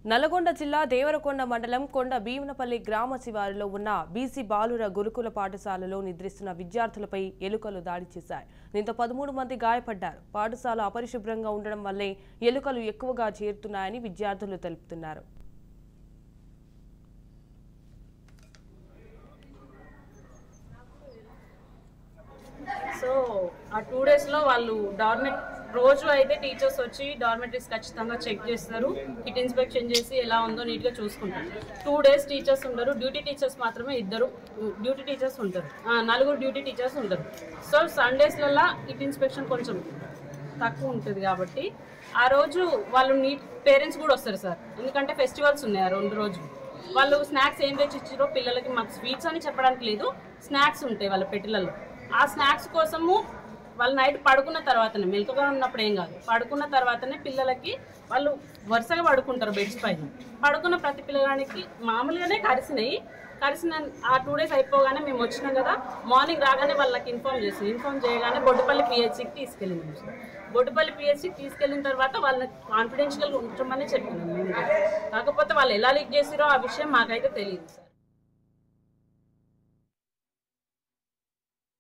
నల్గొండ జిల్లా దేవరకొండ మండలం కొండ భీమనపల్లి గ్రామ శివారులో ఉన్న బీసీ బాలుర గురుకుల పాఠశాలలో నిద్రిస్తున్న విద్యార్థులపై ఎలుకలు దాడి చేశాయి. దీంతో 13 మంది గాయపడ్డారు. పాఠశాల అపరిశుభ్రంగా ఉండడం వల్లే ఎలుకలు ఎక్కువగా చేరుతున్నాయని విద్యార్థులు తెలుపుతున్నారు. సో ఆ 2 days లో వాళ్ళు రోజు అయితే టీచర్స్ వచ్చి డార్మెటరీస్ ఖచ్చితంగా చెక్ చేస్తారు, కిట్ ఇన్స్పెక్షన్ చేసి ఎలా ఉందో నీట్గా చూసుకుంటారు. 2 days టీచర్స్ ఉండరు, డ్యూటీ టీచర్స్ మాత్రమే 2 డ్యూటీ టీచర్స్ ఉంటారు, 4 డ్యూటీ టీచర్స్ ఉంటారు. సో సండేస్లలో కిట్ ఇన్స్పెక్షన్ కొంచెం తక్కువ ఉంటుంది కాబట్టి ఆ రోజు వాళ్ళు పేరెంట్స్ కూడా వస్తారు సార్, ఎందుకంటే ఫెస్టివల్స్ ఉన్నాయి ఆ 2 రోజులు. వాళ్ళు స్నాక్స్ ఏం తెచ్చి ఇచ్చారో పిల్లలకి, మాకు స్వీట్స్ అని చెప్పడానికి లేదు, స్నాక్స్ ఉంటాయి వాళ్ళ పెట్టెలలో. ఆ స్నాక్స్ కోసము వాళ్ళు నైట్ పడుకున్న తర్వాతనే, మెలకుగా ఉన్నప్పుడు ఏం కాదు, పడుకున్న తర్వాతనే పిల్లలకి వాళ్ళు వరుసగా పడుకుంటారు బెడ్స్ పైన. పడుకున్న ప్రతి పిల్లగానికి మామూలుగానే కరిసిన ఆ 2 days అయిపోగానే మేము వచ్చినాం కదా, మార్నింగ్ రాగానే వాళ్ళకి ఇన్ఫార్మ్ చేయగానే బొడ్డుపల్లి పిహెచ్సికి తీసుకెళ్ళినాం సార్. బొడ్డుపల్లి పిహెచ్సికి తీసుకెళ్ళిన తర్వాత వాళ్ళని కాన్ఫిడెన్షియల్గా ఉంచమని చెప్పినాం మేము. కాకపోతే వాళ్ళు ఎలా లీక్ చేసిరో ఆ విషయం మాకైతే తెలియదు సార్.